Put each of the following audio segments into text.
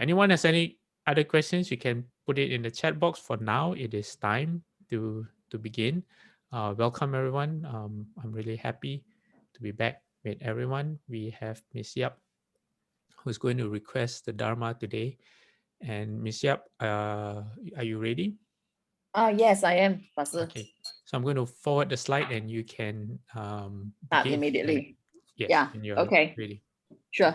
Anyone has any other questions, you can put it in the chat box. For now, it is time to begin. Welcome everyone. I'm really happy to be back with everyone. We have Miss Yap, who's going to request the Dharma today. And Miss Yap, are you ready? Yes, I am, Pastor. Okay. So I'm going to forward the slide and you can begin. Immediately. Yes, Yeah, when you're okay, ready. sure.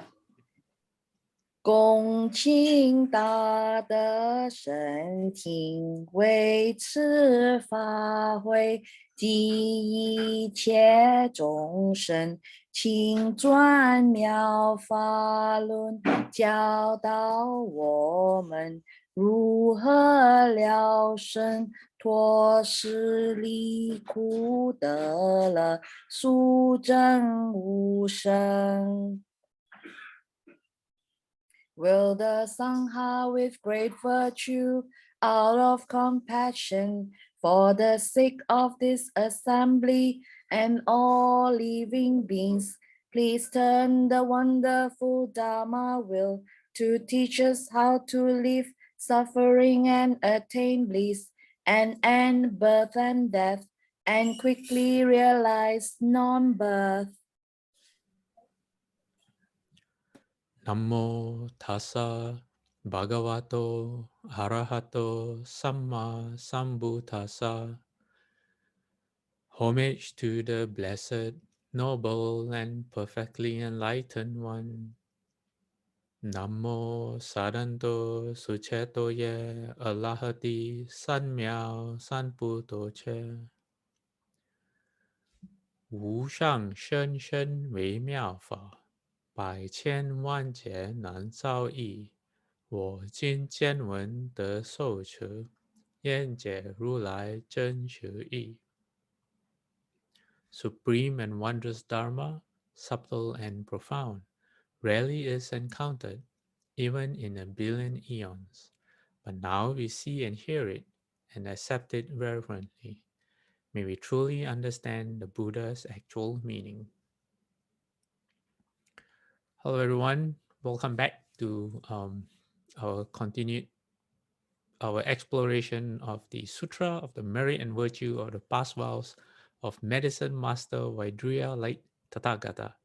恭请大德圣听，为此法会及一切众生，请转妙法轮，教导我们如何了生脱失离苦得乐，速证无生。Will the Sangha with great virtue, out of compassion for the sake of this assembly and all living beings, please turn the wonderful Dharma will to teach us how to live suffering and attain bliss, and end birth and death, and quickly realize non-birth. Namo tassa bhagavato arahato samma sambuddhassa. Homage to the blessed, noble, and perfectly enlightened one. Namo saranto sucheto ye alahati sanmiao sanputo che. Wu shang shen shen wei miao fa. 百千万劫难遭遇，我今见闻得受持，愿解如来真实义。Supreme and wondrous Dharma, subtle and profound, rarely is encountered, even in a billion eons. But now we see and hear it, and accept it reverently. May we truly understand the Buddha's actual meaning. Hello, everyone. Welcome back to our exploration of the Sutra of the Merit and Virtue of the Past Vows of Medicine Master Vaidurya, like Tathagata,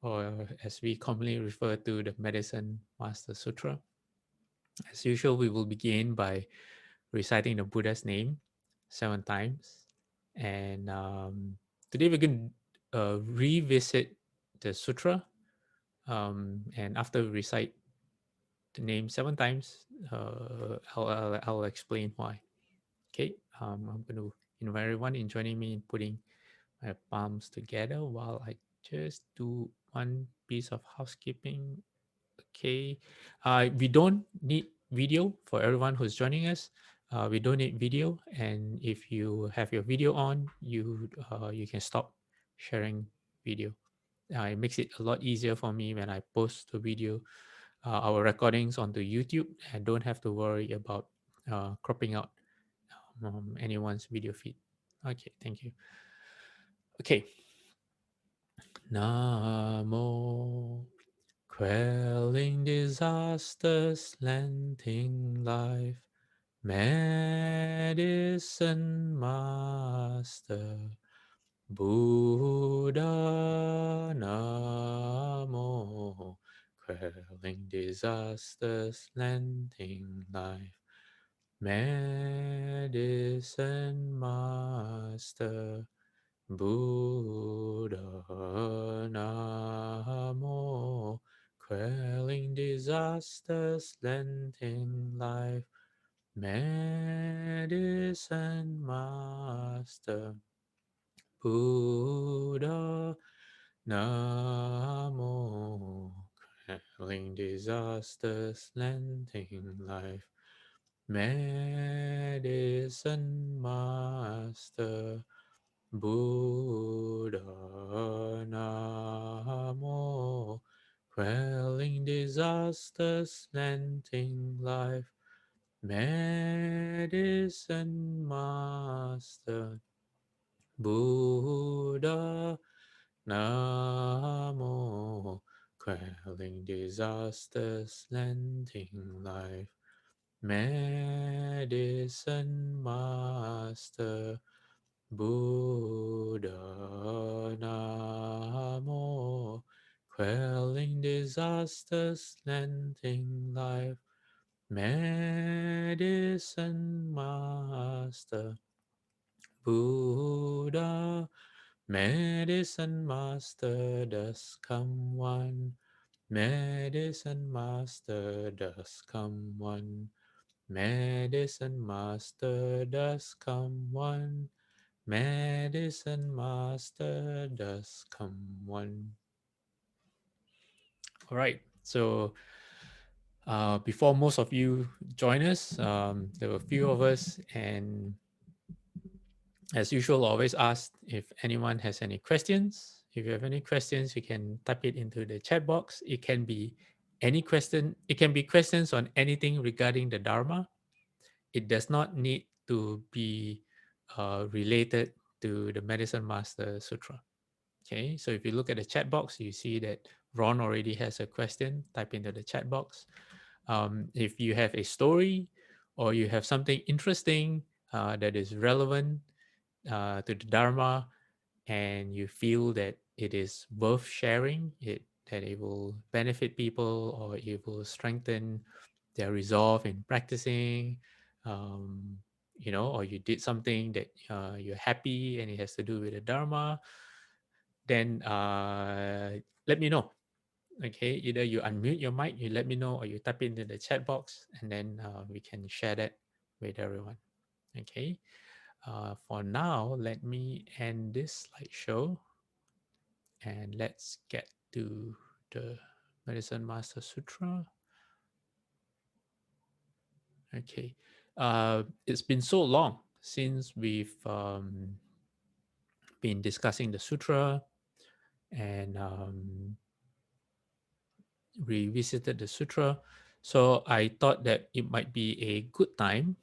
or as we commonly refer to the Medicine Master Sutra. As usual, we will begin by reciting the Buddha's name 7 times. And today we're going to revisit the Sutra. And after we recite the name 7 times, I'll explain why. Okay, I'm going to invite everyone in joining me in putting my palms together while I just do one piece of housekeeping. Okay, we don't need video for everyone who's joining us. We don't need video, and if you have your video on, you can stop sharing video. It makes it a lot easier for me when I post the video, our recordings onto YouTube. I don't have to worry about cropping out anyone's video feed. Okay, thank you. Okay, Namo, quelling disasters, lengthening life, medicine master, Buddha. Namo, quelling disasters, lengthening life, medicine master, Buddha. Namo, quelling disasters, lengthening life, medicine master, Buddha. Namo, quelling disasters, lengthening life, medicine master, Buddha. Namo, quelling disasters, lengthening life, medicine master, Buddha. Namo, quelling disasters, lending life. Medicine Master Buddha Namo, quelling disasters, lending life. Medicine Master Buddha, Medicine Master does come one. Medicine Master does come one. Medicine Master does come one. Medicine Master does come one. All right. So before most of you join us, there were a few of us, and as usual, always ask if anyone has any questions. If you have any questions, you can type it into the chat box. It can be any question. It can be questions on anything regarding the Dharma. It does not need to be related to the Medicine Master Sutra. Okay, so if you look at the chat box, you see that Ron already has a question. Type into the chat box. If you have a story or you have something interesting that is relevant to the Dharma, and you feel that it is worth sharing, that it will benefit people or it will strengthen their resolve in practicing, um, or you did something that you're happy and it has to do with the Dharma, then let me know. Okay, either you unmute your mic, you let me know, or you type into the chat box, and then we can share that with everyone. Okay. For now, let me end this slideshow and let's get to the Medicine Master Sutra. Okay. It's been so long since we've been discussing the sutra and revisited the sutra. So I thought that it might be a good time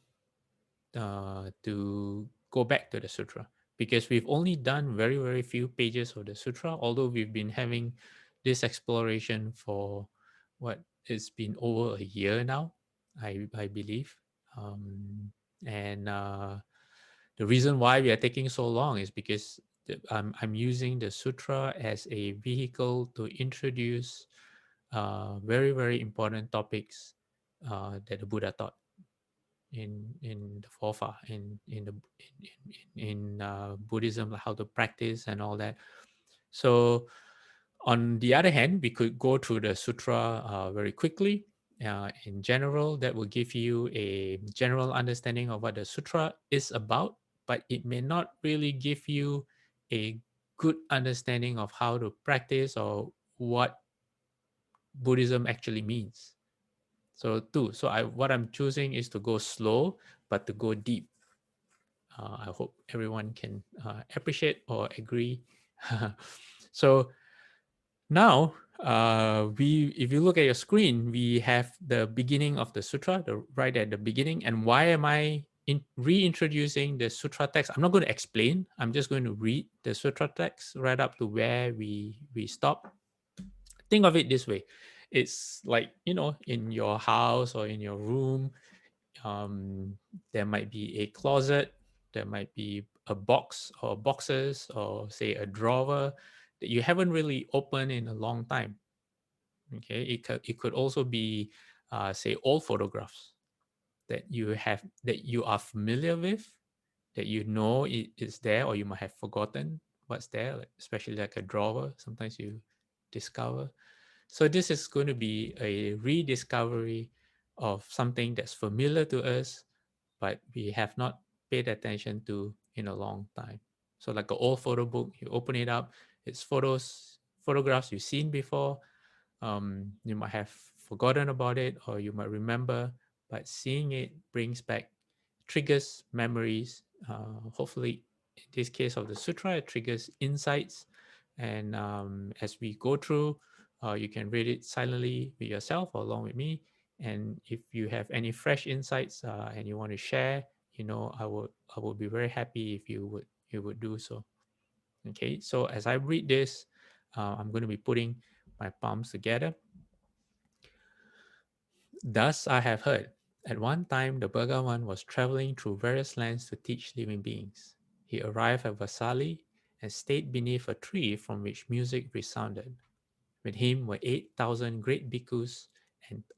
to go back to the sutra, because we've only done very, very few pages of the sutra, although we've been having this exploration for what, it's been over a year now, I believe. And the reason why we are taking so long is because I'm using the sutra as a vehicle to introduce very, very important topics that the Buddha taught in the fofa, in the in Buddhism, like how to practice and all that. So on the other hand, we could go through the sutra very quickly. In general, that will give you a general understanding of what the sutra is about, but it may not really give you a good understanding of how to practice or what Buddhism actually means. So what I'm choosing is to go slow, but to go deep. I hope everyone can appreciate or agree. So now, if you look at your screen, we have the beginning of the sutra, right at the beginning. And why am I reintroducing the sutra text? I'm not going to explain. I'm just going to read the sutra text right up to where we stop. Think of it this way: it's like, in your house or in your room, um, there might be a closet, there might be a box or boxes, or say a drawer that you haven't really opened in a long time. Okay, it could also be, say, old photographs that you are familiar with, that it is there, or you might have forgotten what's there, like, especially like a drawer. Sometimes you discover. So this is going to be a rediscovery of something that's familiar to us, but we have not paid attention to in a long time. So like an old photo book, you open it up, it's photographs you've seen before. You might have forgotten about it, or you might remember, but seeing it brings back, triggers memories. Hopefully, in this case of the sutra, it triggers insights. And as we go through, you can read it silently with yourself or along with me. And if you have any fresh insights and you want to share, I would be very happy if you would do so. Okay, so as I read this, I'm going to be putting my palms together. Thus I have heard. At one time, the Bhagavan was traveling through various lands to teach living beings. He arrived at Vasali and stayed beneath a tree from which music resounded. With him were 8,000 great bhikkhus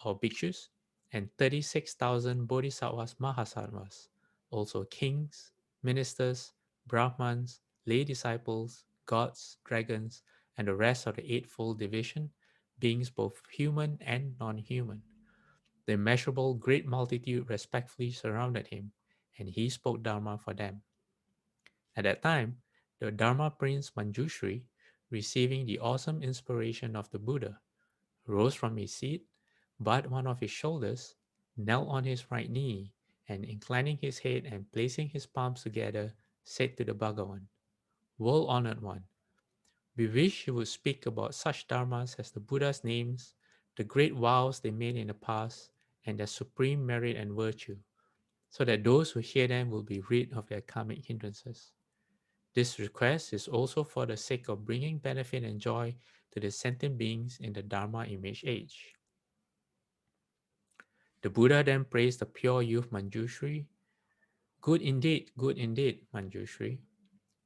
or bhikshus and 36,000 bodhisattvas mahasattvas, also kings, ministers, brahmans, lay disciples, gods, dragons, and the rest of the eightfold division, beings both human and non-human. The immeasurable great multitude respectfully surrounded him, and he spoke Dharma for them. At that time, the Dharma Prince Manjushri, receiving the awesome inspiration of the Buddha, rose from his seat, bowed one of his shoulders, knelt on his right knee, and inclining his head and placing his palms together, said to the Bhagavan, World honored one, we wish you would speak about such dharmas as the Buddha's names, the great vows they made in the past, and their supreme merit and virtue, so that those who hear them will be rid of their karmic hindrances. This request is also for the sake of bringing benefit and joy to the sentient beings in the Dharma image age. The Buddha then praised the pure youth Manjushri. Good indeed, Manjushri.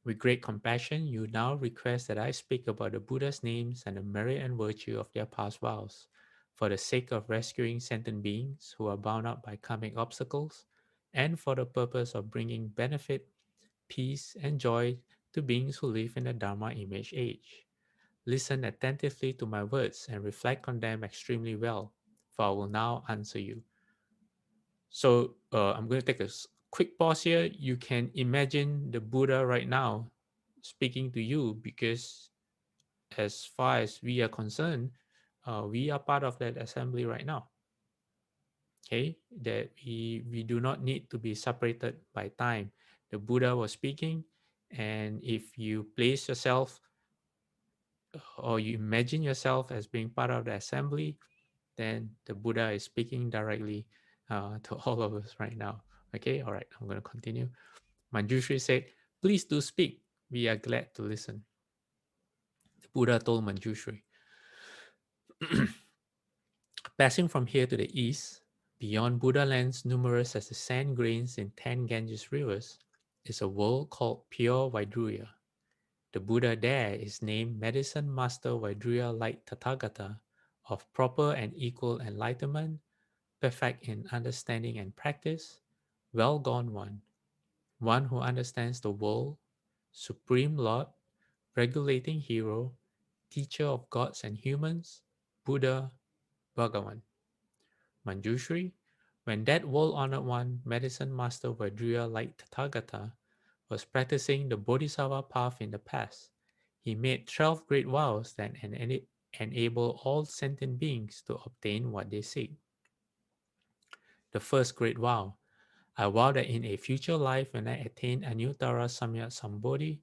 With great compassion, you now request that I speak about the Buddha's names and the merit and virtue of their past vows, for the sake of rescuing sentient beings who are bound up by karmic obstacles, and for the purpose of bringing benefit, peace, and joy to beings who live in the Dharma image age. Listen attentively to my words and reflect on them extremely well, for I will now answer you. So I'm going to take a quick pause here. You can imagine the Buddha right now speaking to you because, as far as we are concerned, we are part of that assembly right now. Okay, that we do not need to be separated by time. The Buddha was speaking, and if you place yourself or you imagine yourself as being part of the assembly, then the Buddha is speaking directly to all of us right now. Okay, all right, I'm going to continue. Manjushri said, Please do speak. We are glad to listen. The Buddha told Manjushri, Passing from here to the east, beyond Buddha lands numerous as the sand grains in 10 Ganges rivers, is a world called pure Vaidurya. The Buddha there is named Medicine Master Vaidurya Light Tathagata, of proper and equal enlightenment, perfect in understanding and practice, well gone one who understands the world, supreme Lord, regulating hero, teacher of gods and humans, Buddha, Bhagavan. Manjushri, when that world-honored one, medicine master Vaidurya like Tathagata, was practicing the Bodhisattva path in the past, he made 12 great vows that enable all sentient beings to obtain what they seek. The first great vow, I vow that in a future life when I attain Anuttara Samyak Sambodhi,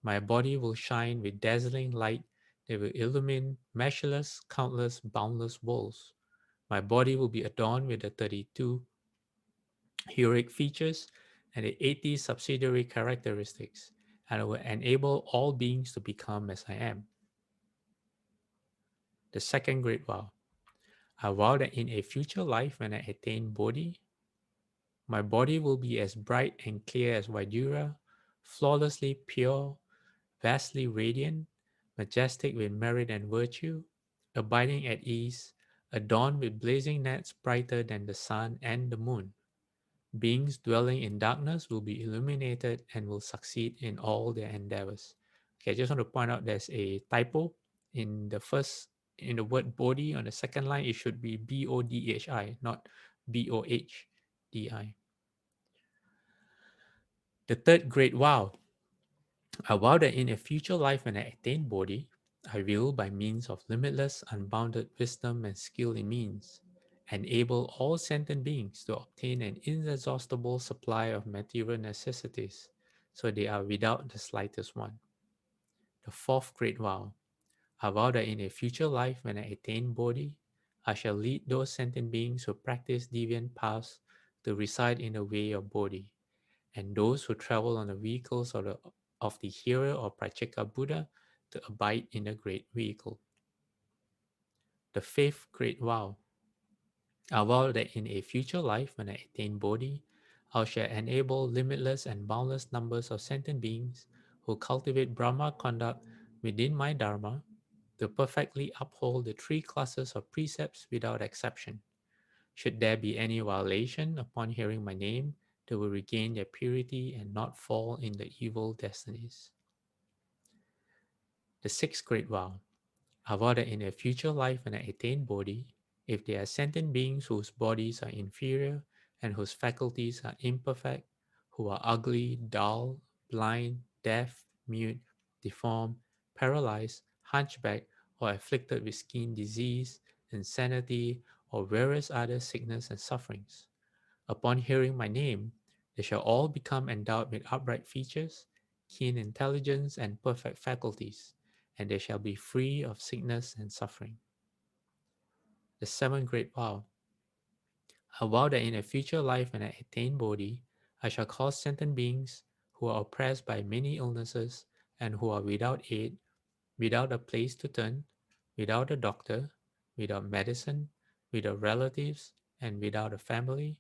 my body will shine with dazzling light that will illumine measureless, countless, boundless worlds. My body will be adorned with the 32 heroic features and the 80 subsidiary characteristics, and it will enable all beings to become as I am. The second great vow, I vow that in a future life when I attain Bodhi, my body will be as bright and clear as Vaidura, flawlessly pure, vastly radiant, majestic with merit and virtue, abiding at ease, adorned with blazing nets brighter than the sun and the moon. Beings dwelling in darkness will be illuminated and will succeed in all their endeavors. Okay, I just want to point out there's a typo in the word bodhi on the second line. It should be Bodhi, not Bohdi. The third great vow, I vow that in a future life when I attain Bodhi, I will, by means of limitless, unbounded wisdom and skill in means, enable all sentient beings to obtain an inexhaustible supply of material necessities, so they are without the slightest one. The fourth great vow, I vow that in a future life when I attain Bodhi, I shall lead those sentient beings who practice deviant paths to reside in the way of Bodhi, and those who travel on the vehicles of the hero or Pracheka Buddha to abide in the great vehicle. The fifth great vow. I vow that in a future life, when I attain Bodhi, I shall enable limitless and boundless numbers of sentient beings who cultivate Brahma conduct within my Dharma to perfectly uphold the three classes of precepts without exception. Should there be any violation upon hearing my name, they will regain their purity and not fall in the evil destinies. The sixth great vow. I vow that in a future life when I attain Bodhi, if they are sentient beings whose bodies are inferior and whose faculties are imperfect, who are ugly, dull, blind, deaf, mute, deformed, paralyzed, hunchbacked, or afflicted with skin disease, insanity, or various other sickness and sufferings, upon hearing my name, they shall all become endowed with upright features, keen intelligence, and perfect faculties, and they shall be free of sickness and suffering. The seventh great vow. I vow that in a future life when I attain Bodhi, I shall cause sentient beings who are oppressed by many illnesses and who are without aid, without a place to turn, without a doctor, without medicine, without relatives, and without a family,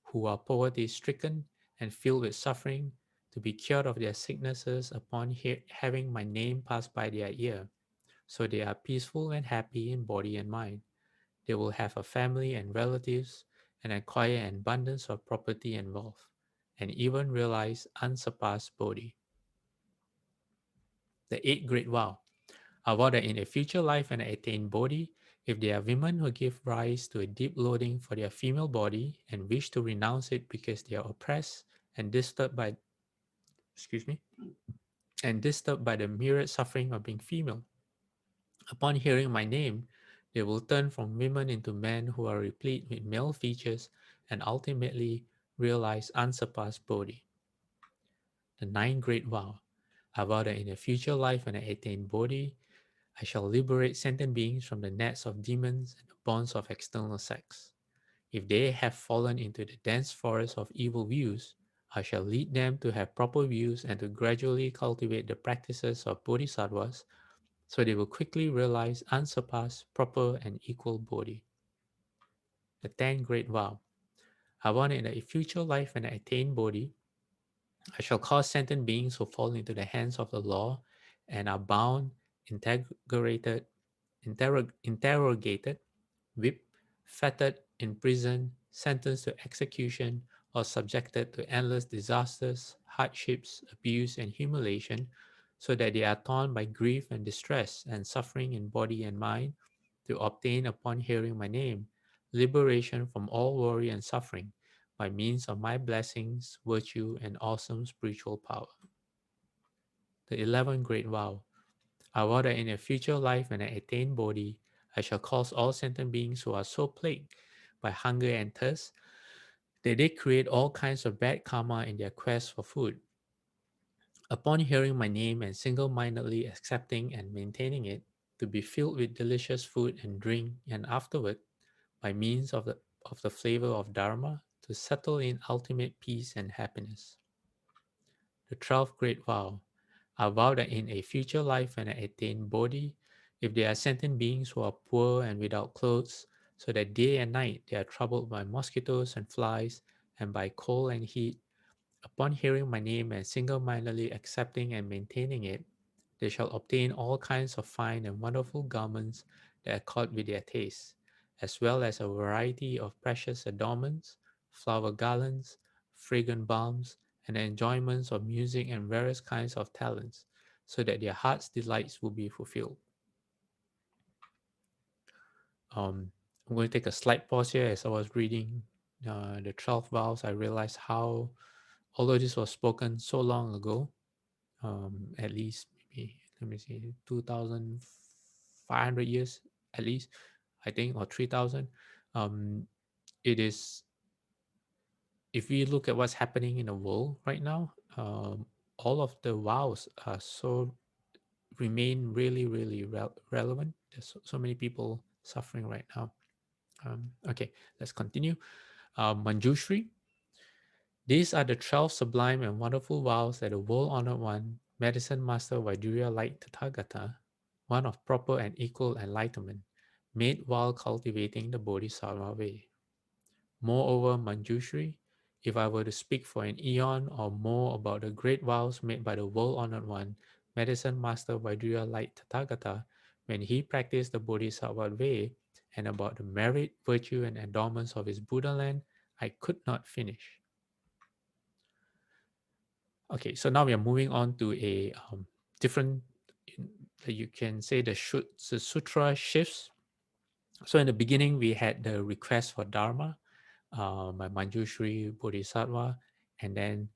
who are poverty stricken and filled with suffering, to be cured of their sicknesses upon having my name pass by their ear, so they are peaceful and happy in body and mind. They will have a family and relatives and acquire an abundance of property and wealth, and even realize unsurpassed Bodhi. The eighth great vow. I vow that in a future life when I attain Bodhi, if there are women who give rise to a deep loathing for their female body and wish to renounce it because they are oppressed and disturbed by excuse me and disturbed by the myriad suffering of being female, upon hearing my name, they will turn from women into men who are replete with male features and ultimately realize unsurpassed Bodhi. The ninth great vow. I vow that in a future life when I attain Bodhi, I shall liberate sentient beings from the nets of demons and the bonds of external sex. If they have fallen into the dense forest of evil views, I shall lead them to have proper views and to gradually cultivate the practices of bodhisattvas so they will quickly realize unsurpassed, proper, and equal Bodhi. The 10th great vow. I want in a future life when I attain Bodhi, I shall cause sentient beings who fall into the hands of the law and are bound, integrated, interrogated, whipped, fettered, imprisoned, sentenced to execution, or subjected to endless disasters, hardships, abuse, and humiliation, so that they are torn by grief and distress and suffering in body and mind, to obtain upon hearing my name liberation from all worry and suffering by means of my blessings, virtue, and awesome spiritual power. The 11th great vow. I vow that in a future life when I attain Bodhi, I shall cause all sentient beings who are so plagued by hunger and thirst that they create all kinds of bad karma in their quest for food. Upon hearing my name and single mindedly accepting and maintaining it, to be filled with delicious food and drink, and afterward, by means of the flavor of Dharma, to settle in ultimate peace and happiness. The 12th great vow. I vow that in a future life when I attain Bodhi, if there are sentient beings who are poor and without clothes, so that day and night they are troubled by mosquitoes and flies and by cold and heat, upon hearing my name and single mindedly accepting and maintaining it, they shall obtain all kinds of fine and wonderful garments that accord with their tastes, as well as a variety of precious adornments, flower garlands, fragrant balms, and the enjoyments of music and various kinds of talents, so that their heart's delights will be fulfilled. Um, I'm going to take a slight pause here as I was reading the 12 vows. I realized how, although this was spoken so long ago, at least maybe, let me see, 2,500 years at least, I think, or 3,000. Um, it is, if we look at what's happening in the world right now, all of the vows are so remain really, really relevant. There's so many people suffering right now. Okay, let's continue. Manjushri. These are the 12 sublime and wonderful vows that the world-honored one, Medicine Master Vaidurya like Tathagata, one of proper and equal enlightenment, made while cultivating the Bodhisattva way. Moreover, Manjushri, if I were to speak for an eon or more about the great vows made by the world-honored one, medicine master Vaidurya like Tathagata, when he practiced the Bodhisattva way, and about the merit, virtue, and endowments of his Buddha land, I could not finish. Okay, so now we are moving on to a different, you can say the sutra shifts. So in the beginning, we had the request for Dharma by Manjushri Bodhisattva, and then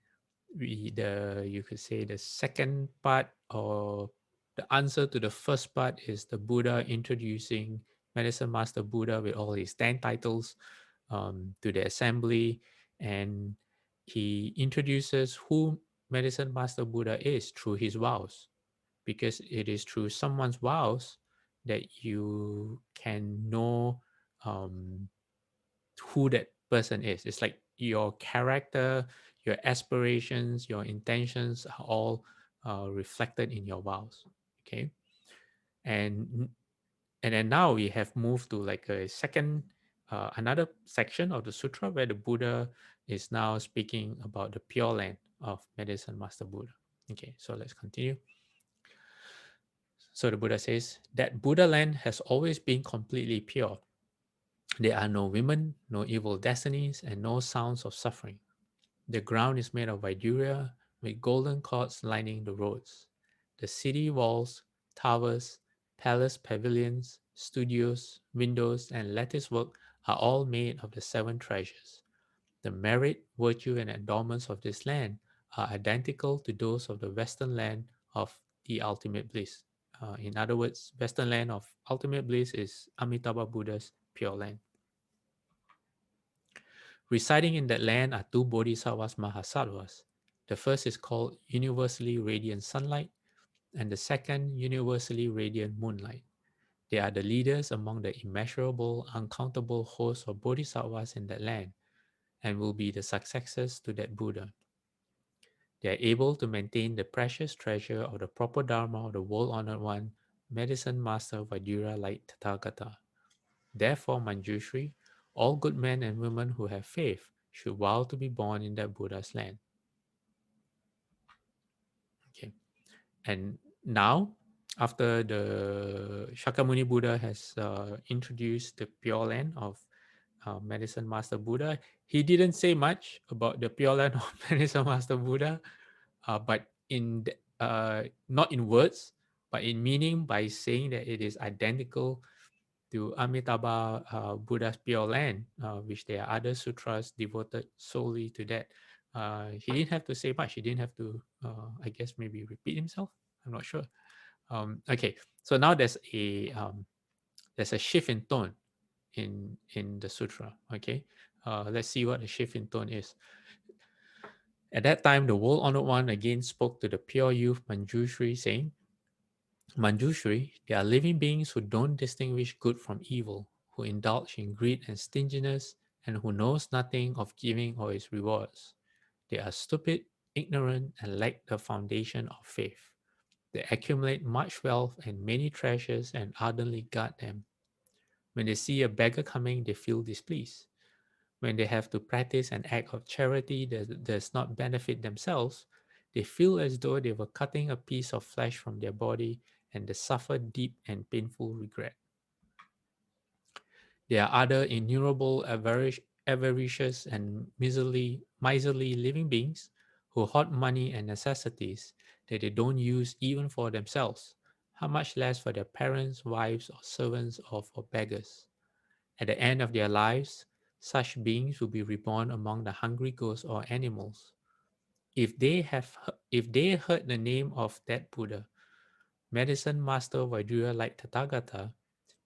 you could say the second part, or the answer to the first part, is the Buddha introducing Medicine Master Buddha with all his 10 titles to the assembly, and he introduces who Medicine Master Buddha is through his vows, because it is through someone's vows that you can know um, who that person is. It's like your character, your aspirations, your intentions are all reflected in your vows. Okay, and and then now we have moved to like a second, another section of the sutra where the Buddha is now speaking about the pure land of Medicine Master Buddha. Okay, so let's continue. So the Buddha says that Buddha land has always been completely pure. There are no women, no evil destinies, and no sounds of suffering. The ground is made of Vaidurya, with golden cords lining the roads. The city walls, towers, palace pavilions, studios, windows, and lattice work are all made of the seven treasures. The merit, virtue, and endowments of this land are identical to those of the Western land of the ultimate bliss. In other words, Western land of ultimate bliss is Amitabha Buddha's pure land. Residing in that land are two bodhisattvas mahasattvas. The first is called universally radiant sunlight, and the second universally radiant moonlight. They are the leaders among the immeasurable, uncountable host of bodhisattvas in that land, and will be the successors to that Buddha. They are able to maintain the precious treasure of the proper Dharma of the world-honored one, medicine master Vaidurya like Tathagata. Therefore, Manjushri, all good men and women who have faith should vow to be born in that Buddha's land. Okay. And now, after the Shakyamuni Buddha has introduced the pure land of Medicine Master Buddha, he didn't say much about the pure land of Medicine Master Buddha, but not in words, but in meaning, by saying that it is identical to Amitabha Buddha's pure land, which there are other sutras devoted solely to that. He didn't have to say much. He didn't have to, I guess, maybe repeat himself. I'm not sure. Okay, so now there's a shift in tone in the sutra. Okay, let's see what the shift in tone is. At that time, the world honored one again spoke to the pure youth Manjushri, saying, Manjushri, they are living beings who don't distinguish good from evil, who indulge in greed and stinginess, and who knows nothing of giving or its rewards. They are stupid, ignorant, and lack the foundation of faith. They accumulate much wealth and many treasures and ardently guard them. When they see a beggar coming, they feel displeased. When they have to practice an act of charity that does not benefit themselves, they feel as though they were cutting a piece of flesh from their body, and they suffer deep and painful regret. There are other innumerable avaricious and miserly living beings who hoard money and necessities that they don't use even for themselves, how much less for their parents, wives, or servants, or for beggars. At the end of their lives, such beings will be reborn among the hungry ghosts or animals. If they heard the name of that Buddha, medicine master Vaidurya like Tathagata,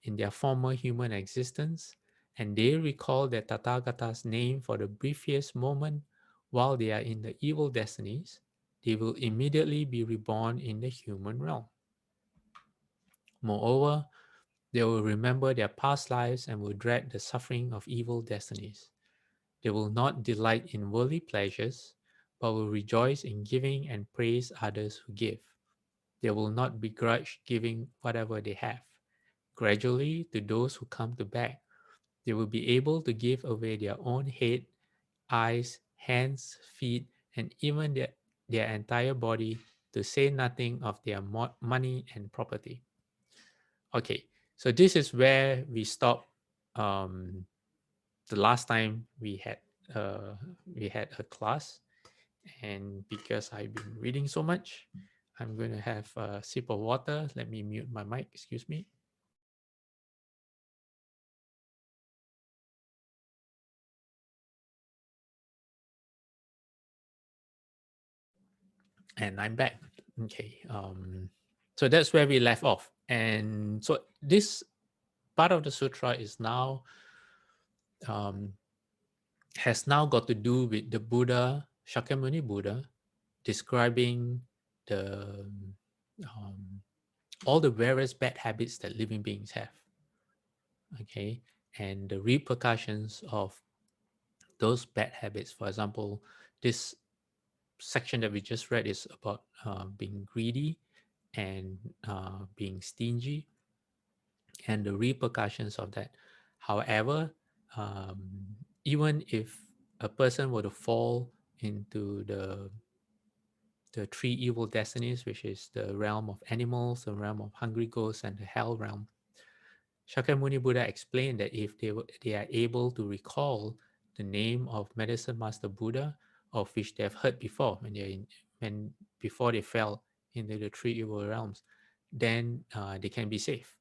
in their former human existence, and they recall that Tathagata's name for the briefest moment while they are in the evil destinies, they will immediately be reborn in the human realm. Moreover, they will remember their past lives and will dread the suffering of evil destinies. They will not delight in worldly pleasures, but will rejoice in giving and praise others who give. They will not begrudge giving whatever they have. Gradually, to those who come to beg, they will be able to give away their own head, eyes, hands, feet, and even their entire body, to say nothing of their money and property. Okay, so this is where we stop. The last time we had a class, and because I've been reading so much, I'm going to have a sip of water. Let me mute my mic. Excuse me. And I'm back. Okay. So that's where we left off. And so this part of the sutra is now um, has now got to do with the Buddha, Shakyamuni Buddha, describing the um, all the various bad habits that living beings have. Okay, and the repercussions of those bad habits. For example, this section that we just read is about being greedy and being stingy and the repercussions of that. However, um, even if a person were to fall into the three evil destinies, which is the realm of animals, the realm of hungry ghosts, and the hell realm, Shakyamuni Buddha explained that if they are able to recall the name of Medicine Master Buddha, of which they have heard before when before they fell into the three evil realms, then they can be safe.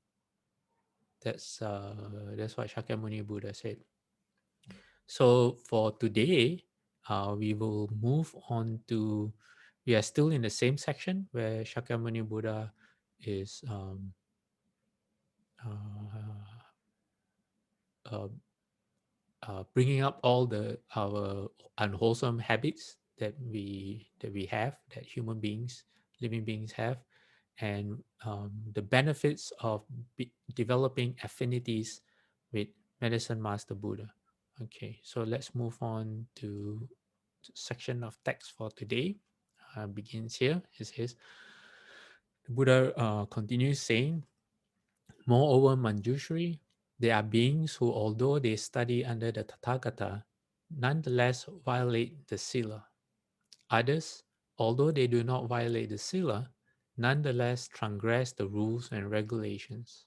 That's what Shakyamuni Buddha said. So for today, we will move on to. We are still in the same section where Shakyamuni Buddha is uh, uh, bringing up all the our unwholesome habits that we have, that human beings, living beings have, and the benefits of developing affinities with Medicine Master Buddha. Okay, so let's move on to section of text for today. Begins here. It says the Buddha continues saying, moreover, Manjushri, there are beings who, although they study under the Tathagata, nonetheless violate the sila. Others, although they do not violate the sila, nonetheless transgress the rules and regulations.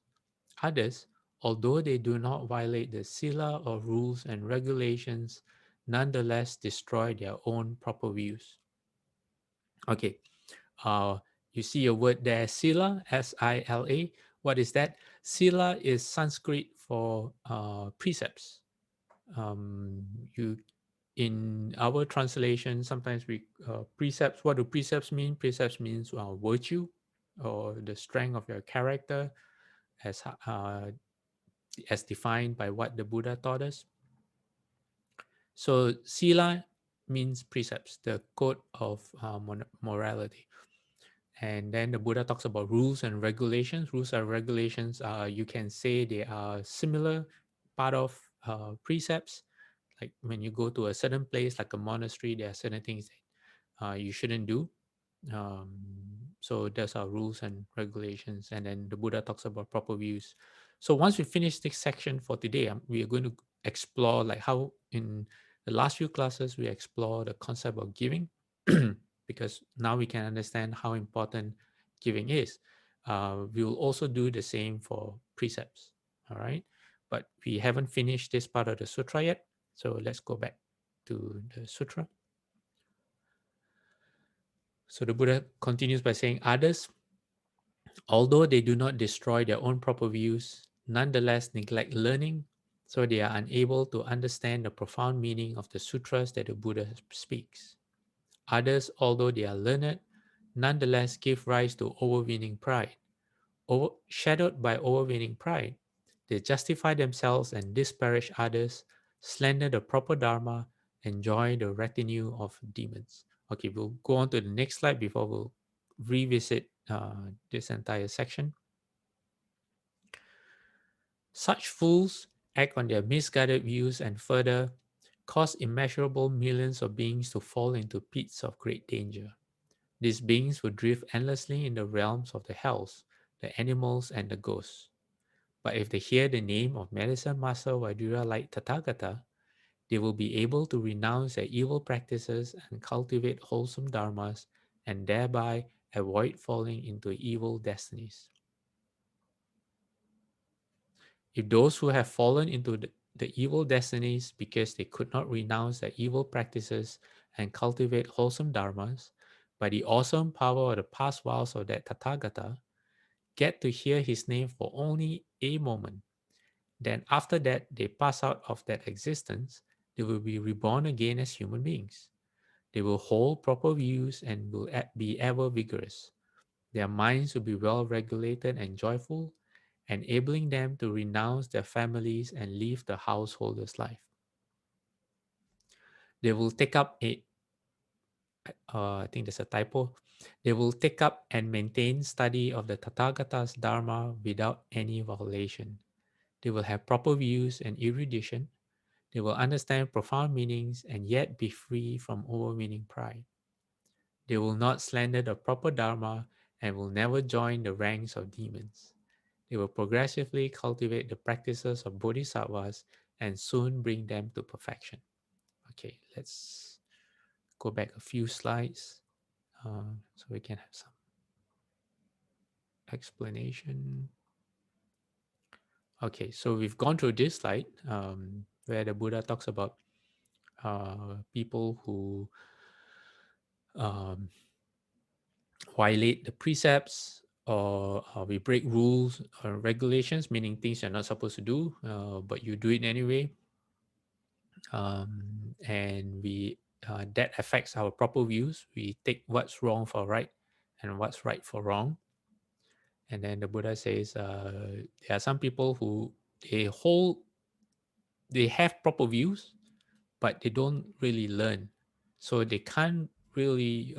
Others, although they do not violate the sila or rules and regulations, nonetheless destroy their own proper views. Okay, uh, you see a word there, sila, S-I-L-A. What is that? Sila is Sanskrit for precepts. You in our translation, sometimes we precepts. What do precepts mean? Precepts means virtue or the strength of your character, as as defined by what the Buddha taught us. So sila means precepts, the code of morality. And then the Buddha talks about rules and regulations. Rules and regulations, you can say they are similar part of precepts. Like when you go to a certain place, like a monastery, there are certain things that you shouldn't do. Um, so there's our rules and regulations. And then the Buddha talks about proper views. So once we finish this section for today, we are going to explore like how in the last few classes we explore the concept of giving, because now we can understand how important giving is. We will also do the same for precepts. All right, but we haven't finished this part of the sutra yet. So let's go back to the sutra. So the Buddha continues by saying, others, although they do not destroy their own proper views, nonetheless neglect learning, so they are unable to understand the profound meaning of the sutras that the Buddha speaks. Others, although they are learned, nonetheless give rise to overweening pride. Overshadowed by overweening pride, they justify themselves and disparage others, slander the proper Dharma, and join the retinue of demons. Okay, we'll go on to the next slide before we'll revisit this entire section. Such fools act on their misguided views and further cause immeasurable millions of beings to fall into pits of great danger. These beings will drift endlessly in the realms of the hells, the animals, and the ghosts. But if they hear the name of medicine master Vaidurya like Tathagata, they will be able to renounce their evil practices and cultivate wholesome dharmas and thereby avoid falling into evil destinies. If those who have fallen into the evil destinies because they could not renounce their evil practices and cultivate wholesome dharmas, by the awesome power of the past vows of that Tathagata, get to hear his name for only a moment, then after that they pass out of that existence, they will be reborn again as human beings. They will hold proper views and will be ever vigorous. Their minds will be well regulated and joyful, enabling them to renounce their families and live the householder's life. They will take up a, I think there's a typo. They will take up and maintain study of the Tathagata's Dharma without any violation. They will have proper views and erudition. They will understand profound meanings and yet be free from overweening pride. They will not slander the proper Dharma and will never join the ranks of demons. They will progressively cultivate the practices of bodhisattvas and soon bring them to perfection. Okay, let's go back a few slides so we can have some explanation. Okay, so we've gone through this slide where the Buddha talks about people who um, violate the precepts or we break rules or regulations, meaning things you're not supposed to do, but you do it anyway. And we that affects our proper views. We take what's wrong for right and what's right for wrong. And then the Buddha says there are some people who they hold, they have proper views, but they don't really learn. So they can't really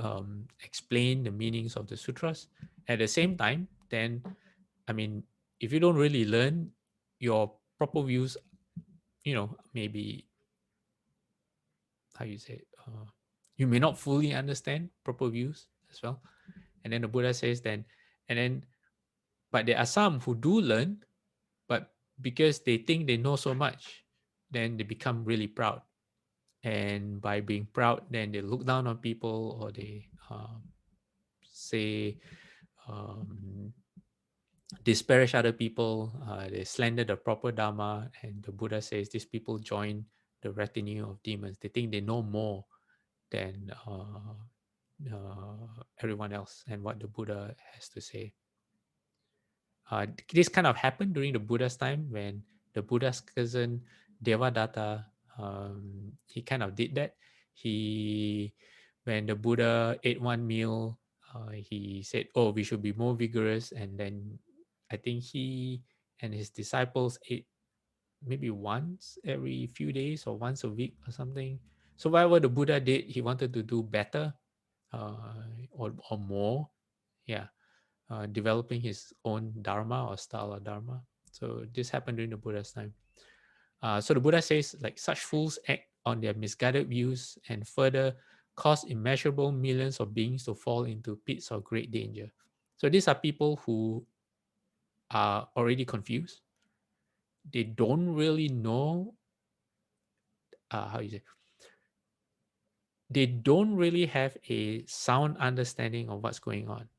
explain the meanings of the sutras. At the same time, then, I mean, if you don't really learn, your proper views, maybe, how you say, you may not fully understand proper views as well. And then the Buddha says then, and then, but there are some who do learn, but because they think they know so much, then they become really proud. And by being proud, then they look down on people or they say um, disparage other people, they slander the proper dharma, and the Buddha says these people join the retinue of demons. They think they know more than everyone else and what the Buddha has to say. This kind of happened during the Buddha's time when the Buddha's cousin Devadatta, he kind of did that. He, when the Buddha ate one meal, he said, "Oh, we should be more vigorous." And then I think he and his disciples ate maybe once every few days or once a week or something. So whatever the Buddha did, he wanted to do better or more. Yeah, developing his own dharma or style of dharma. So this happened during the Buddha's time. So the Buddha says, like, such fools act on their misguided views and further cause immeasurable millions of beings to fall into pits of great danger. So these are people who are already confused. They don't really know how you say. They don't really have a sound understanding of what's going on.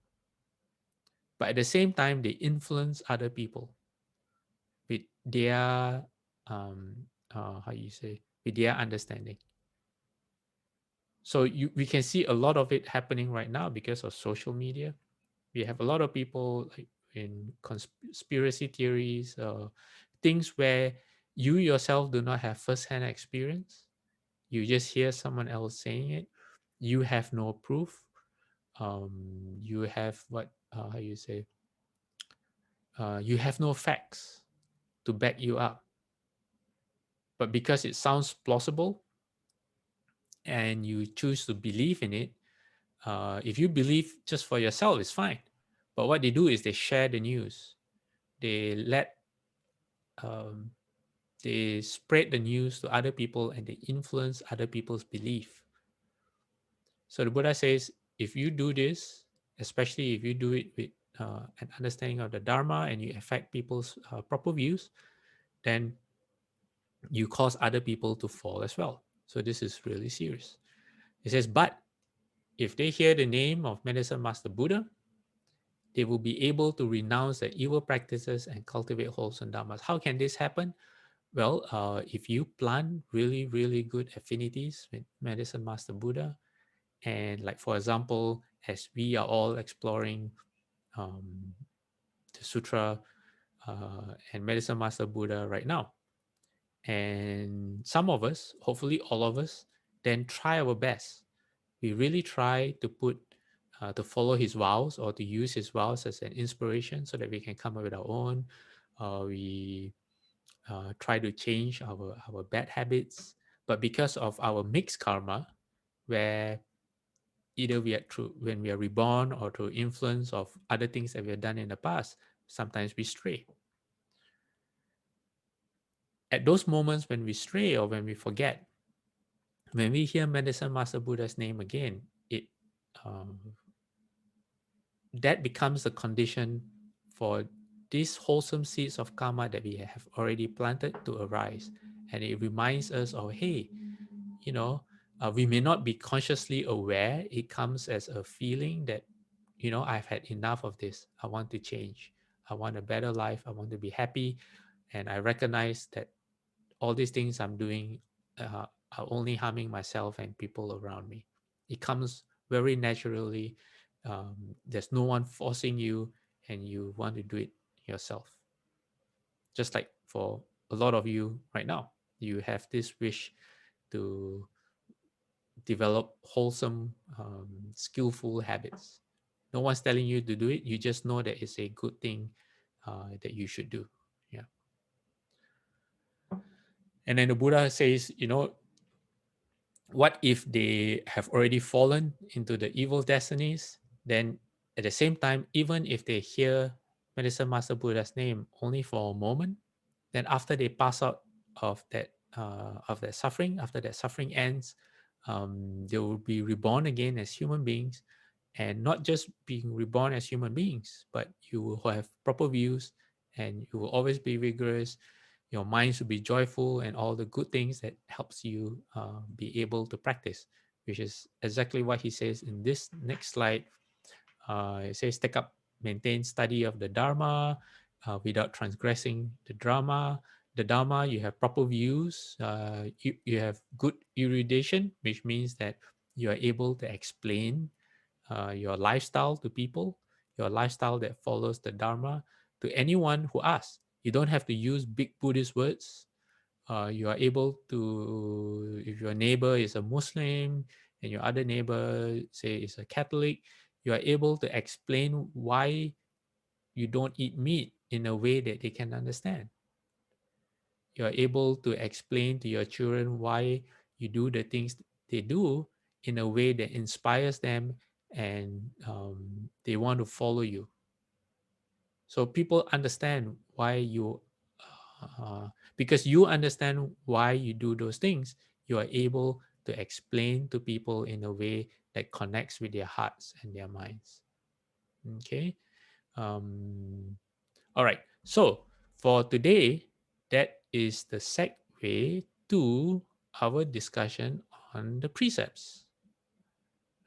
But at the same time, they influence other people with their how you say, with their understanding. So we can see a lot of it happening right now because of social media. We have a lot of people like in conspiracy theories, things where you yourself do not have first-hand experience. You just hear someone else saying it. You have no proof. You have what how you say, you have no facts to back you up, but because it sounds plausible and you choose to believe in it, if you believe just for yourself, it's fine. But what they do is they share the news. They let um, they spread the news to other people and they influence other people's belief. So the Buddha says, if you do this, especially if you do it with an understanding of the Dharma and you affect people's proper views, then you cause other people to fall as well. So this is really serious. It says, but if they hear the name of Medicine Master Buddha, they will be able to renounce their evil practices and cultivate wholesome dharmas. How can this happen? Well, if you plant really, really good affinities with Medicine Master Buddha, and like for example, as we are all exploring um, the Sutra and Medicine Master Buddha right now, and some of us, hopefully all of us, then try our best. We really try to to follow his vows or to use his vows as an inspiration so that we can come up with our own. We try to change our bad habits, but because of our mixed karma, where either we are through when we are reborn or through influence of other things that we have done in the past, sometimes we stray. At those moments when we stray or when we forget, when we hear Medicine Master Buddha's name again, it um, that becomes the condition for these wholesome seeds of karma that we have already planted to arise. And it reminds us of, hey, you know, we may not be consciously aware. It comes as a feeling that, I've had enough of this. I want to change. I want a better life. I want to be happy. And I recognize that all these things I'm doing are only harming myself and people around me. It comes very naturally. There's no one forcing you, and you want to do it yourself. Just like for a lot of you right now, you have this wish to develop wholesome, skillful habits. No one's telling you to do it. You just know that it's a good thing that you should do. Yeah. And then the Buddha says, what if they have already fallen into the evil destinies? Then at the same time, even if they hear Medicine Master Buddha's name only for a moment, then after they pass out of that suffering, after that suffering ends, they will be reborn again as human beings, and not just being reborn as human beings, but you will have proper views, and you will always be vigorous. Your minds will be joyful, and all the good things that helps you be able to practice, which is exactly what he says in this next slide. It says, take up, maintain study of the Dharma without transgressing the Dharma. The Dharma, you have proper views, you have good erudition, which means that you are able to explain your lifestyle to people, your lifestyle that follows the Dharma to anyone who asks. You don't have to use big Buddhist words. You are able to, if your neighbor is a Muslim and your other neighbor, say, is a Catholic, you are able to explain why you don't eat meat in a way that they can understand. You are able to explain to your children why you do the things they do in a way that inspires them, and they want to follow you. So people understand why because you understand why you do those things, you are able to explain to people in a way that connects with their hearts and their minds. Okay. Um, all right. So for today, that is the segue to our discussion on the precepts.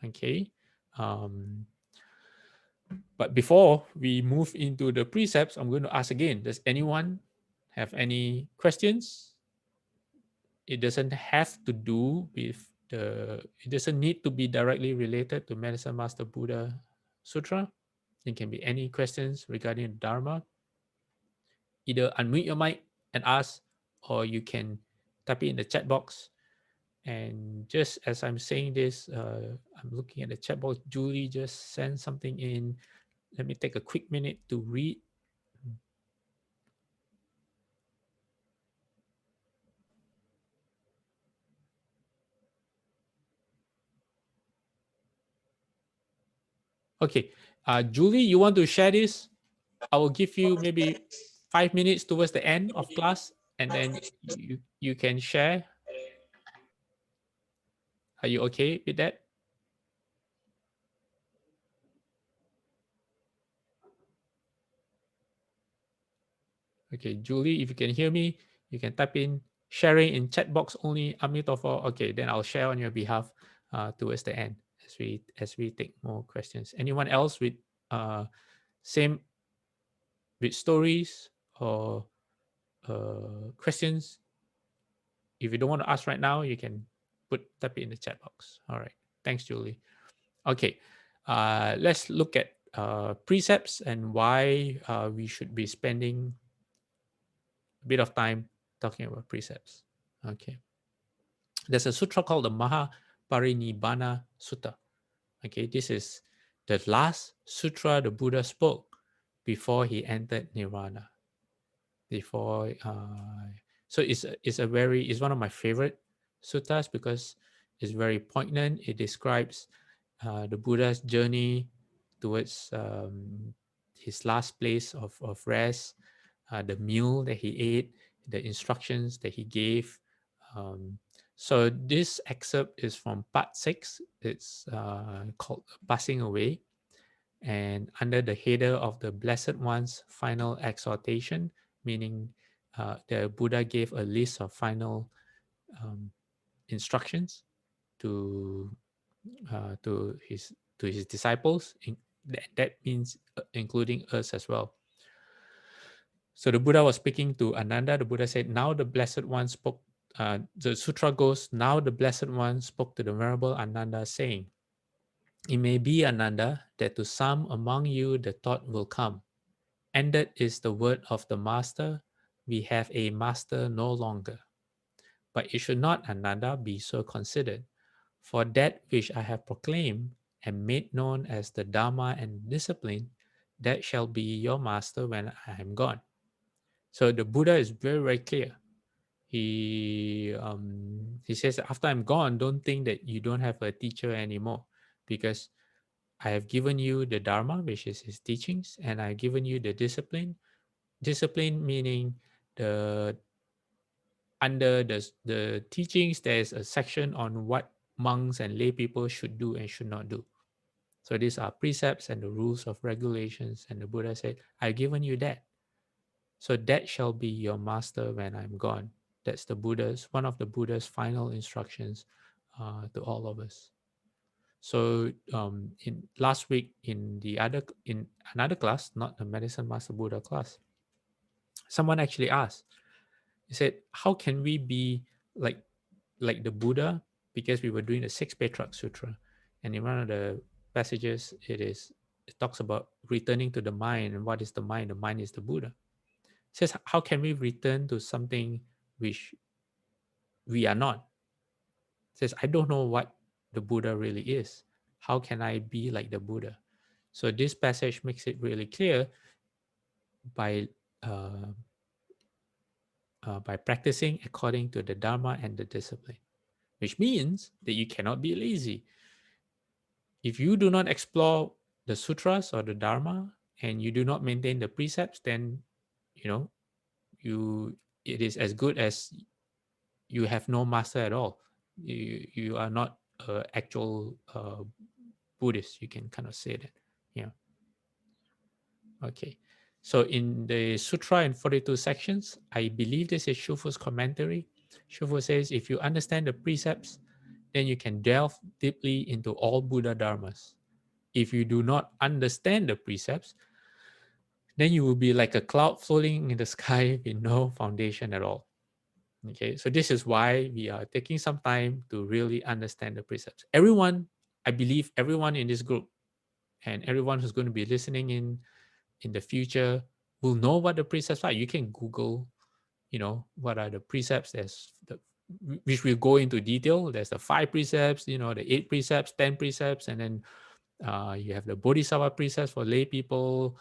Okay. Um, but before we move into the precepts, I'm going to ask again, does anyone have any questions? It doesn't have to do with it doesn't need to be directly related to Medicine Master Buddha Sutra. It can be any questions regarding Dharma. Either unmute your mic and ask, or you can type it in the chat box. And just as I'm saying this, I'm looking at the chat box. Julie just sent something in. Let me take a quick minute to read. Okay, Julie, you want to share this? I will give you maybe 5 minutes towards the end of class, and then you can share. Are you okay with that? Okay, Julie, if you can hear me, you can type in sharing in chat box only. Amitofo. Okay, then I'll share on your behalf towards the end as we take more questions. Anyone else with same with stories or questions? If you don't want to ask right now, you can type it in the chat box. All right. Thanks, Julie. Okay. Let's look at precepts and why we should be spending a bit of time talking about precepts. Okay. There's a sutra called the Maha Parinibana Sutta. Okay. This is the last sutra the Buddha spoke before he entered nirvana. Before so it's one of my favorite suttas because it's very poignant. It describes the Buddha's journey towards his last place of rest, the meal that he ate, the instructions that he gave. So this excerpt is from part 6. It's called Passing Away, and under the header of the Blessed One's final exhortation, meaning the Buddha gave a list of final um, instructions to to his disciples. That means including us as well. So the Buddha was speaking to Ananda. The Buddha said, "Now the Blessed One spoke." The sutra goes, "Now the Blessed One spoke to the Venerable Ananda, saying, 'It may be, Ananda, that to some among you the thought will come. Ended is the word of the Master. We have a Master no longer. But it should not, Ananda, be so considered. For that which I have proclaimed and made known as the Dharma and discipline, that shall be your Master when I am gone.'" So the Buddha is very, very clear. He says, after I'm gone, don't think that you don't have a teacher anymore, because I have given you the Dharma, which is his teachings, and I've given you the discipline. Discipline meaning the under the teachings, there's a section on what monks and lay people should do and should not do. So these are precepts and the rules of regulations. And the Buddha said, I've given you that. So that shall be your master when I'm gone. That's the Buddha's, one of the Buddha's final instructions to all of us. So in last week in another class, not the Medicine Master Buddha class, someone actually asked, he said, how can we be like the Buddha? Because we were doing the Six Petrak Sutra, and in one of the passages, it talks about returning to the mind. And what is the mind? The mind is the Buddha. It says, how can we return to something which we are not? It says, I don't know what the Buddha really is. How can I be like the Buddha? So this passage makes it really clear by uh, by practicing according to the Dharma and the discipline, which means that you cannot be lazy. If you do not explore the sutras or the Dharma and you do not maintain the precepts, then you know you it is as good as you have no master at all. You are not an actual Buddhist. You can kind of say that. Yeah. Okay. So in the Sutra in 42 sections, I believe this is Shufu's commentary. Shufu says, if you understand the precepts, then you can delve deeply into all Buddha Dharmas. If you do not understand the precepts, then you will be like a cloud floating in the sky with no foundation at all. Okay, so this is why we are taking some time to really understand the precepts. Everyone, I believe everyone in this group and everyone who's going to be listening in the future will know what the precepts are. You can Google, what are the precepts. Which will go into detail. There's the 5 precepts, the 8 precepts, 10 precepts, and then you have the Bodhisattva precepts for lay people.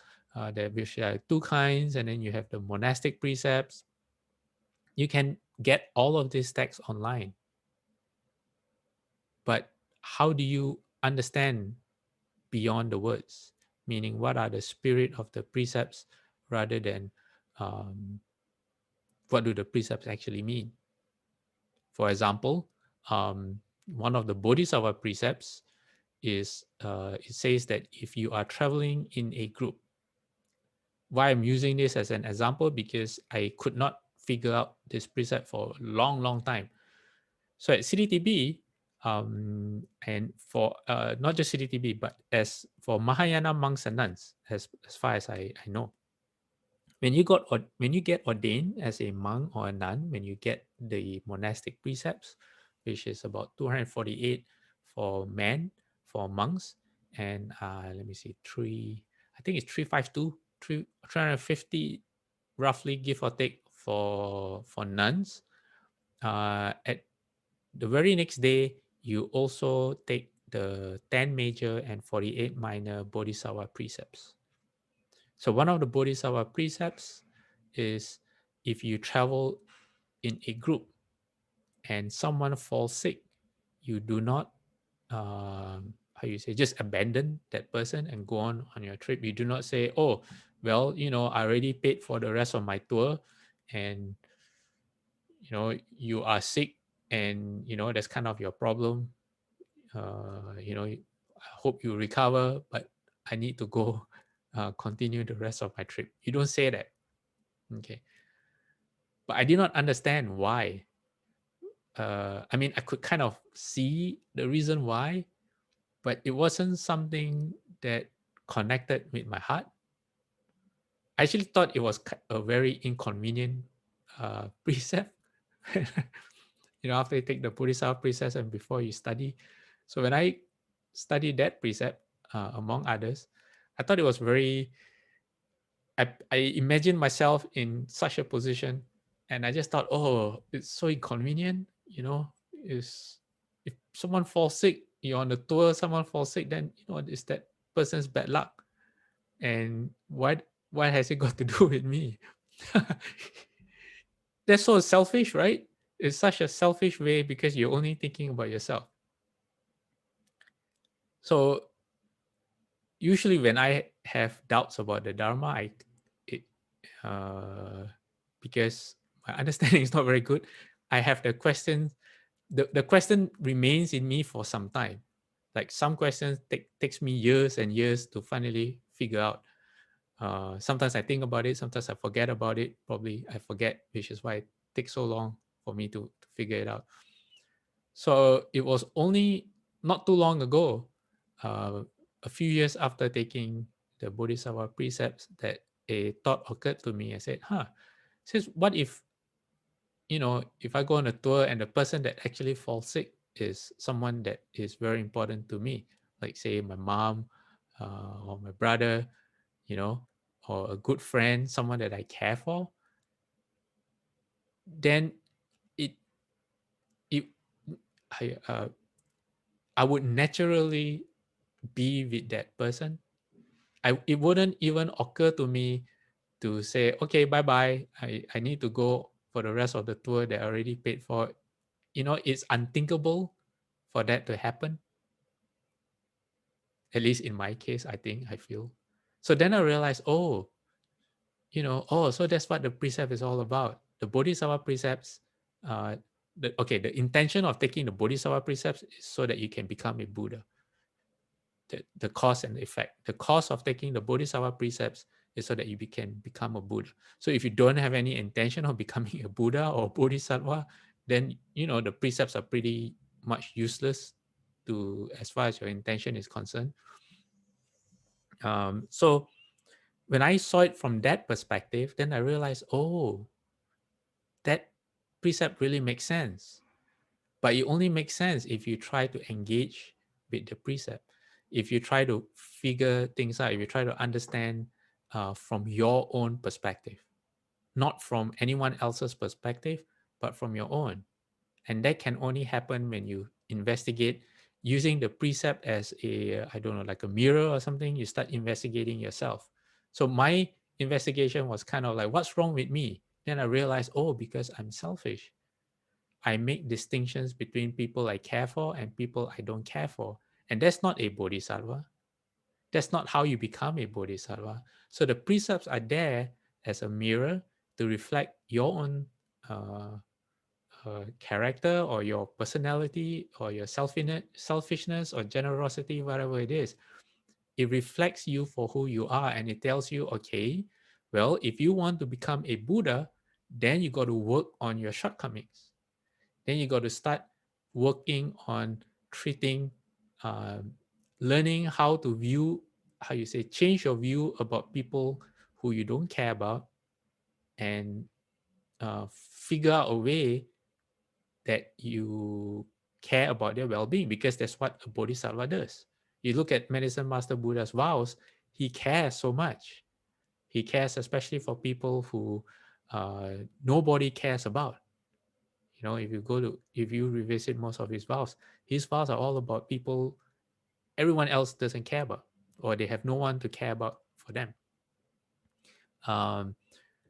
Which are 2 kinds, and then you have the monastic precepts. You can get all of these texts online. But how do you understand beyond the words? Meaning, what are the spirit of the precepts rather than what do the precepts actually mean? For example, one of the Bodhisattva precepts is it says that if you are traveling in a group, why I'm using this as an example, because I could not figure out this precept for a long, long time. So at CDTB, and for not just CDTB, but as for Mahayana monks and nuns, as far as I know, when you get ordained as a monk or a nun, when you get the monastic precepts, which is about 248 for men, for monks, and let me see, I think it's 352, 350 roughly, give or take, for nuns. At the very next day, you also take the 10 major and 48 minor Bodhisattva precepts. So one of the Bodhisattva precepts is, if you travel in a group and someone falls sick, you do not, how you say, just abandon that person and go on your trip. You do not say, oh, well, I already paid for the rest of my tour, and you are sick, and that's kind of your problem. I hope you recover, but I need to go continue the rest of my trip. You don't say that. Okay. But I did not understand why. I mean, I could kind of see the reason why, but it wasn't something that connected with my heart. I actually thought it was a very inconvenient precept. After you take the Bodhisattva precepts and before you study. So when I studied that precept, among others, I thought it was very, I imagined myself in such a position, and I just thought, oh, it's so inconvenient. Is if someone falls sick, you're on the tour, someone falls sick, then it's that person's bad luck. And what has it got to do with me? That's so selfish, right? It's such a selfish way, because you're only thinking about yourself. So usually when I have doubts about the Dharma, it, uh, because my understanding is not very good, I have the question. The question remains in me for some time. Like some questions takes me years and years to finally figure out. Sometimes I think about it, sometimes I forget about it. Probably I forget, which is why it takes so long for me to figure it out. So it was only not too long ago, uh, a few years after taking the Bodhisattva precepts, that a thought occurred to me. I said, says, what if I go on a tour and the person that actually falls sick is someone that is very important to me, like say my mom, or my brother, or a good friend, someone that I care for, then it it I uh, I would naturally be with that person. It wouldn't even occur to me to say, okay, bye bye. I need to go for the rest of the tour that I already paid for. It's unthinkable for that to happen. At least in my case, I feel. So then I realized, so that's what the precept is all about. The Bodhisattva precepts, the intention of taking the Bodhisattva precepts is so that you can become a Buddha. The cause and the effect. The cause of taking the Bodhisattva precepts is so that you can become a Buddha. So if you don't have any intention of becoming a Buddha or Bodhisattva, then the precepts are pretty much useless to as far as your intention is concerned. So when I saw it from that perspective, then I realized, that precept really makes sense. But it only makes sense if you try to engage with the precept. If you try to figure things out, if you try to understand from your own perspective, not from anyone else's perspective, but from your own. And that can only happen when you investigate using the precept as a, I don't know, like a mirror or something. You start investigating yourself. So my investigation was kind of like, what's wrong with me? Then I realized, because I'm selfish. I make distinctions between people I care for and people I don't care for. And that's not a bodhisattva. That's not how you become a bodhisattva. So the precepts are there as a mirror to reflect your own uh, character or your personality or your selfishness or generosity, whatever it is. It reflects you for who you are, and it tells you, okay, Well, if you want to become a Buddha, then you got to work on your shortcomings. Then you got to start working on treating, um, learning how to view, how you say, change your view about people who you don't care about, and figure out a way that you care about their well-being, because that's what a bodhisattva does. You look at Medicine Master Buddha's vows, he cares so much. He cares especially for people who nobody cares about. You know, if you revisit most of his vows are all about people everyone else doesn't care about, or they have no one to care about for them. Um,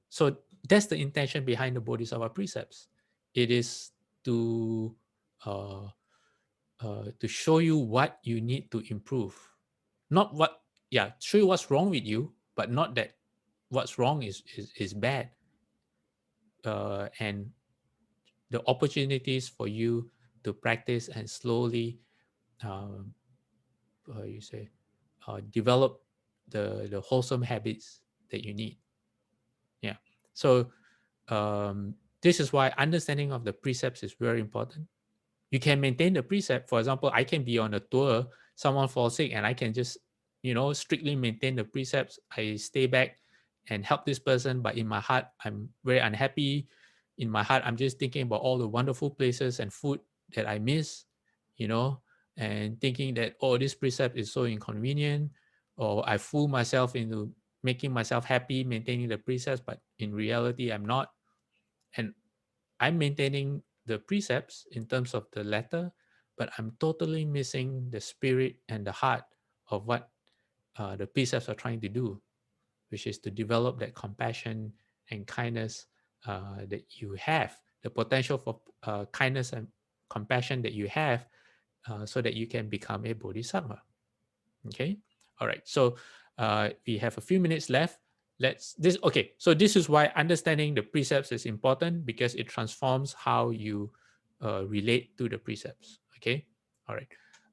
so that's the intention behind the Bodhisattva precepts. It is to uh, to show you what you need to improve, not what, yeah, show you what's wrong with you, but not that what's wrong is bad, and the opportunities for you to practice and slowly, uh, you say, develop the wholesome habits that you need. Yeah. So this is why understanding of the precepts is very important. You can maintain the precept. For example, I can be on a tour, someone falls sick, and I can just, strictly maintain the precepts. I stay back and help this person, but in my heart, I'm very unhappy. In my heart, I'm just thinking about all the wonderful places and food that I miss, you know, and thinking that, oh, this precept is so inconvenient, or I fool myself into making myself happy maintaining the precepts, but in reality, I'm not. And I'm maintaining the precepts in terms of the letter, but I'm totally missing the spirit and the heart of what the precepts are trying to do, which is to develop that compassion and kindness that you have, the potential for kindness and compassion that you have, so that you can become a bodhisattva. Okay. All right. So we have a few minutes left. Okay. So this is why understanding the precepts is important, because it transforms how you relate to the precepts. Okay. All right.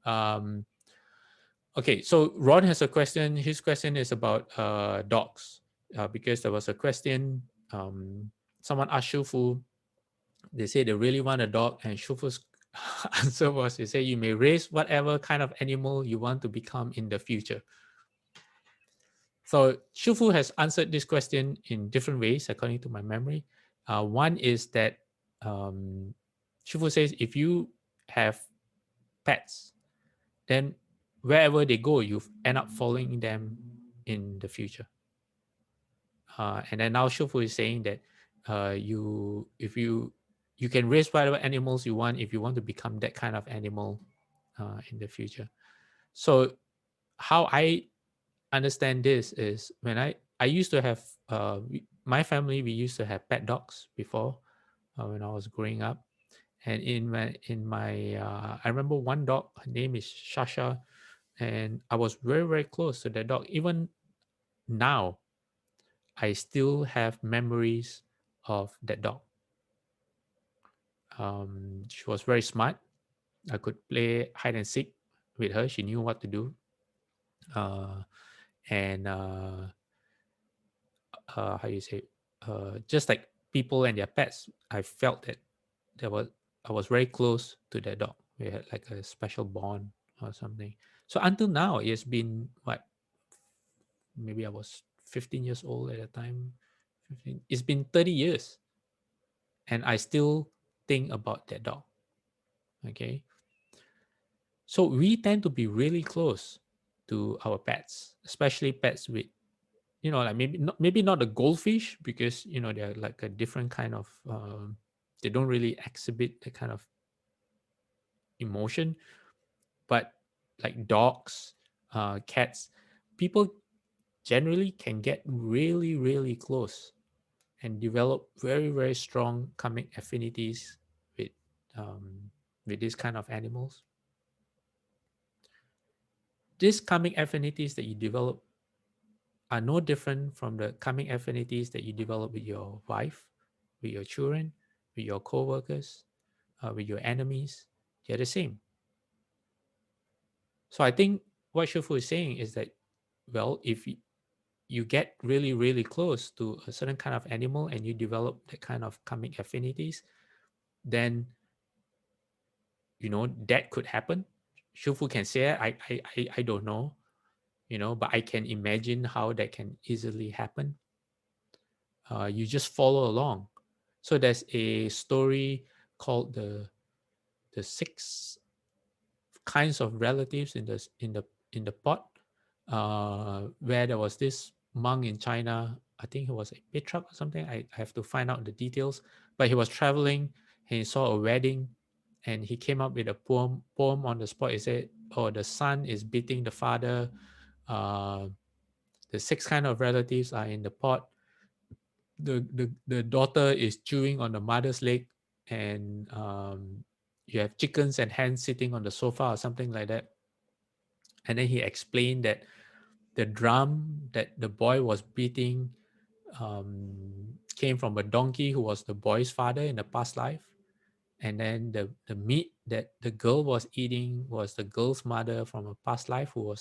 Um, okay. So Ron has a question. His question is about dogs, because there was a question. Someone asked Shufu, they say they really want a dog, and Shufu's answer was, they say, you may raise whatever kind of animal you want to become in the future. So Shufu has answered this question in different ways, according to my memory. One is that Shufu says, if you have pets, then wherever they go, you end up following them in the future. And then now Shufu is saying that if you can raise whatever animals you want if you want to become that kind of animal in the future. So how I understand this is, when I used to have my family, we used to have pet dogs before, when I was growing up. And in my I remember one dog, her name is Shasha, and I was very, very close to that dog. Even now, I still have memories of that dog. She was very smart. I could play hide and seek with her. She knew what to do. And how you say, just like people and their pets, I felt that there was I was very close to that dog. We had like a special bond or something. So until now, it's been what, maybe I was 15 years old at the time. 15. It's been 30 years, and I still think about that dog. Okay, so we tend to be really close to our pets, especially pets with, like maybe not the goldfish, because they're like a different kind of, they don't really exhibit the kind of emotion, but like dogs, cats, people generally can get really, really close and develop very, very strong karmic affinities with um, with this kind of animals. These karmic affinities that you develop are no different from the karmic affinities that you develop with your wife, with your children, with your co-workers, with your enemies. They're the same. So I think what Shufu is saying is that, well, you get really, really close to a certain kind of animal and you develop that kind of karmic affinities, then that could happen. Shufu can say, I don't know, but I can imagine how that can easily happen. You just follow along. So there's a story called the six kinds of relatives in the pot, where there was this monk in China. I think he was a Petrarch or something. I have to find out the details. But he was traveling and he saw a wedding, and he came up with a poem on the spot. He said, "Oh, the son is beating the father. Uh, the six kind of relatives are in the pot. The daughter is chewing on the mother's leg, and you have chickens and hens sitting on the sofa or something like that." And then he explained that the drum that the boy was beating came from a donkey who was the boy's father in the past life. And then the meat that the girl was eating was the girl's mother from a past life who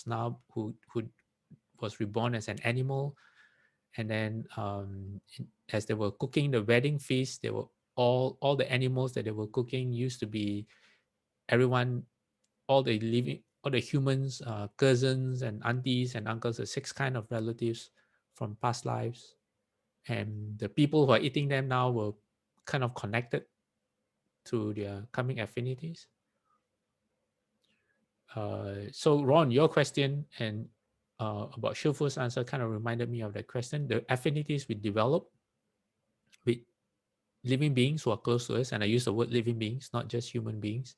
was reborn as an animal. And then as they were cooking the wedding feast, they were all the animals that they were cooking used to be everyone, all the humans, cousins and aunties and uncles, the six kind of relatives from past lives. And the people who are eating them now were kind of connected through their karmic affinities. So Ron, your question and about Shufu's answer kind of reminded me of that question. The affinities we develop with living beings who are close to us, and I use the word living beings, not just human beings,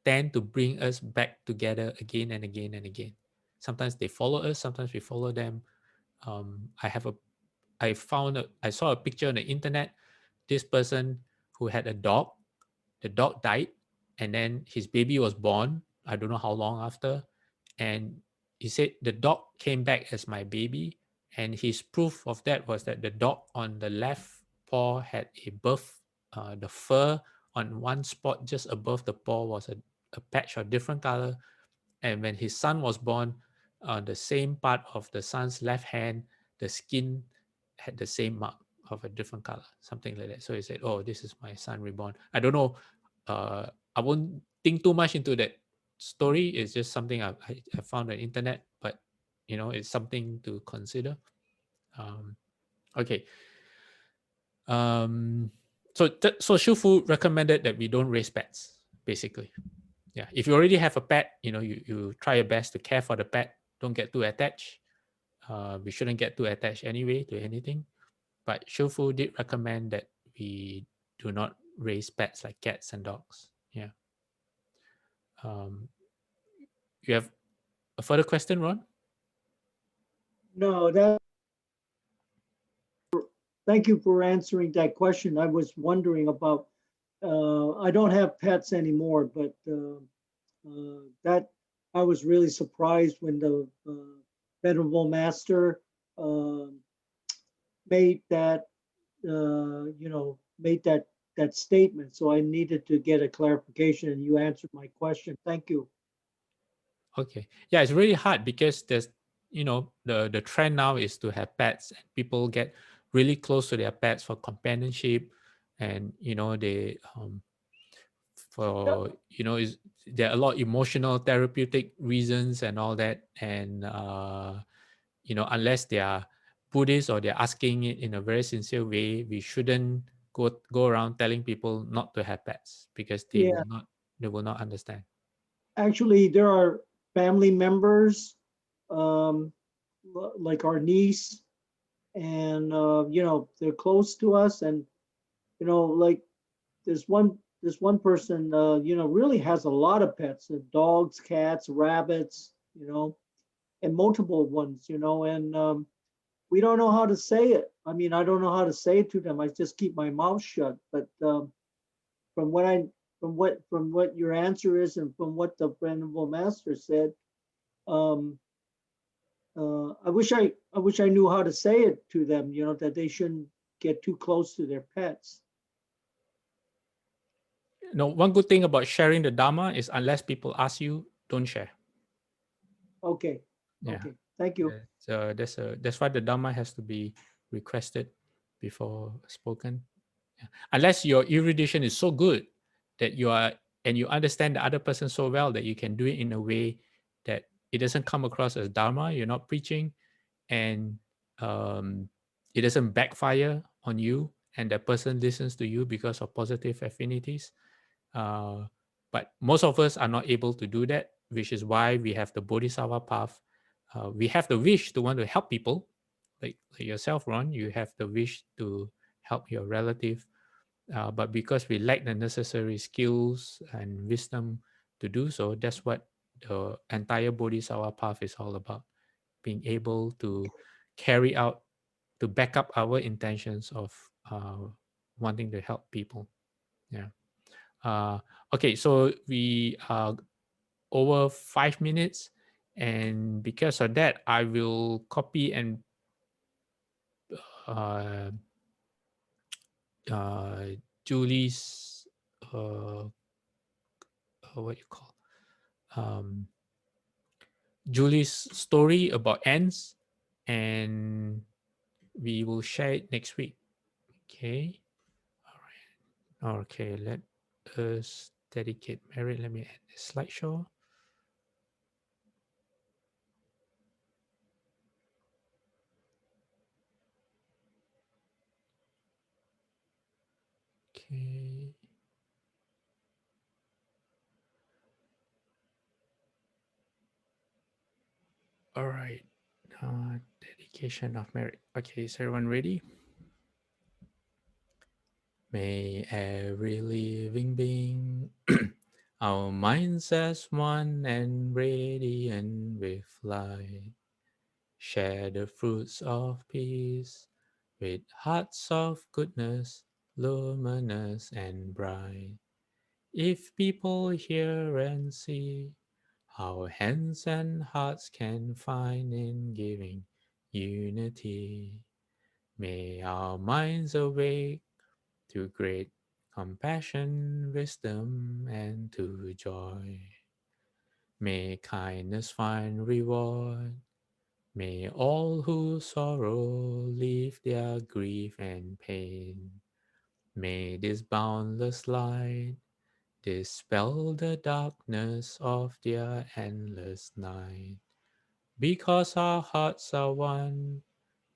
tend to bring us back together again and again and again. Sometimes they follow us, sometimes we follow them. I saw a picture on the internet. This person who had a dog, the dog died, and then his baby was born. I don't know how long after, and he said the dog came back as my baby, and his proof of that was that the dog on the left paw had a birth. The fur on one spot just above the paw was a patch of different color, and when his son was born, on the same part of the son's left hand, the skin had the same mark of a different color, something like that. So he said, "Oh, this is my son reborn." I don't know. I won't think too much into that story. It's just something I found on the internet, but it's something to consider. Um, okay. So Shufu recommended that we don't raise pets, basically. Yeah, if you already have a pet, you try your best to care for the pet. Don't get too attached. We shouldn't get too attached anyway to anything. But Shufu did recommend that we do not raise pets like cats and dogs. Yeah. Um, you have a further question, Ron? No, thank you for answering that question. I was wondering about, I don't have pets anymore, but that I was really surprised when the Venerable Master uh, made that, made that statement. So I needed to get a clarification, and you answered my question. Thank you. Okay. Yeah, it's really hard because there's, the trend now is to have pets, and people get really close to their pets for companionship, and they for is there are a lot of emotional therapeutic reasons and all that, and unless they are Buddhist or they're asking it in a very sincere way, we shouldn't go around telling people not to have pets because Yeah, they will not understand. actually, there are family members, um, like our niece, and they're close to us, and like this one person, really has a lot of pets, dogs, cats, rabbits, and multiple ones, and we don't know how to say it. I mean, I don't know how to say it to them. I just keep my mouth shut. But from what I from what your answer is, and from what the Venerable Master said, um, I wish I knew how to say it to them. That they shouldn't get too close to their pets. One good thing about sharing the Dharma is unless people ask you, don't share. Okay. Yeah. Okay. Thank you. That's why the Dharma has to be requested before spoken. Yeah. Unless your erudition is so good that you are and you understand the other person so well that you can do it in a way that it doesn't come across as Dharma. You're not preaching, and um, it doesn't backfire on you, and the person listens to you because of positive affinities. But most of us are not able to do that, which is why we have the Bodhisattva path. We have the wish to want to help people, like yourself, Ron. You have the wish to help your relative, but because we lack the necessary skills and wisdom to do so, that's what the entire Bodhisattva path is all about. Being able to carry out, to back up our intentions of wanting to help people. Yeah. Uh, okay, so we are over 5 minutes, and because of that, I will copy and uh, uh, Julie's what you call um, Julie's story about ants, and we will share it next week. Okay. All right. Okay. Let us dedicate merit. Let me add this slideshow. Okay. All right. Dedication of merit. Okay, is everyone ready? May every living being our minds as one and radiant with light share the fruits of peace with hearts of goodness, luminous and bright. If people hear and see how hands and hearts can find in giving unity, may our minds awake to great compassion, wisdom, and to joy. May kindness find reward. May all who sorrow leave their grief and pain. May this boundless light dispel the darkness of their endless night. Because our hearts are one,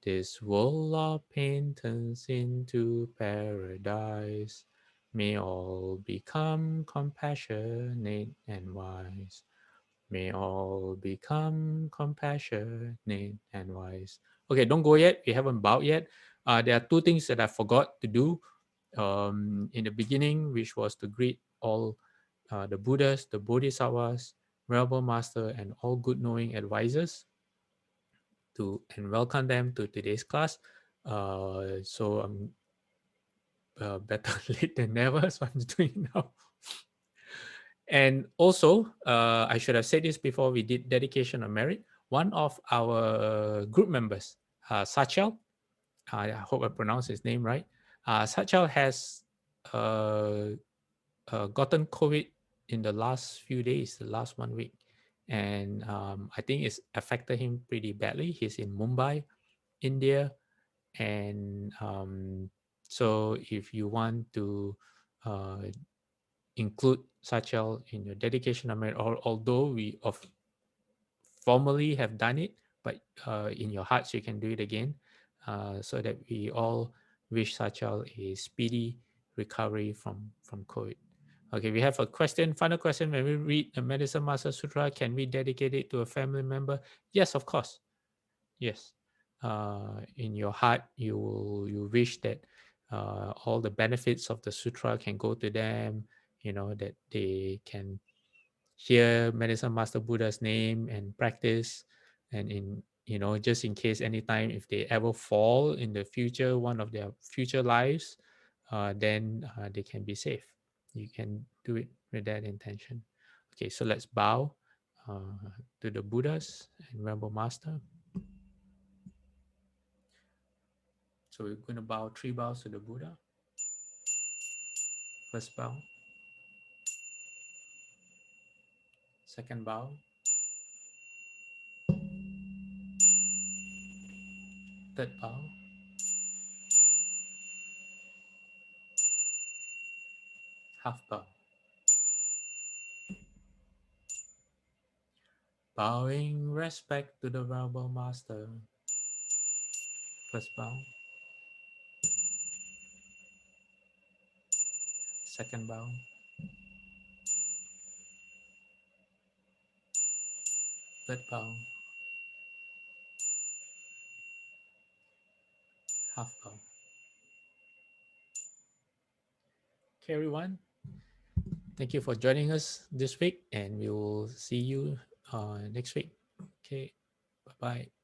this world of pain turns into paradise. May all become compassionate and wise. May all become compassionate and wise. Okay, don't go yet. We haven't bowed yet. There are two things that I forgot to do in the beginning, which was to greet all the Buddhas, the Bodhisattvas, Venerable Master, and all good knowing advisors to and welcome them to today's class. So I'm better late than never, so I'm doing it now. And also, I should have said this before we did dedication of merit. One of our group members, Sachal, I hope I pronounced his name right. Sachal has uh, gotten COVID in the last few days, the last 1 week. And I think it's affected him pretty badly. He's in Mumbai, India. And so if you want to uh, include Sachal in your dedication of merit, or although we formally have done it, but in your hearts you can do it again, so that we all wish Sachal a speedy recovery from COVID. Okay, we have a question, final question. When we read the Medicine Master Sutra, can we dedicate it to a family member? Yes, of course. Yes. In your heart, you wish that all the benefits of the sutra can go to them, that they can hear Medicine Master Buddha's name and practice, and just in case anytime if they ever fall in the future, one of their future lives, then they can be safe. You can do it with that intention. Okay, so let's bow to the Buddhas and Venerable Master. So we're going to bow 3 bows to the Buddha. First bow. Second bow. Third bow. Half bow. Bowing respect to the verbal master. First bow. Second bow. Third bow. Half bow. Okay, everyone. Thank you for joining us this week, and we will see you next week. Okay, bye bye.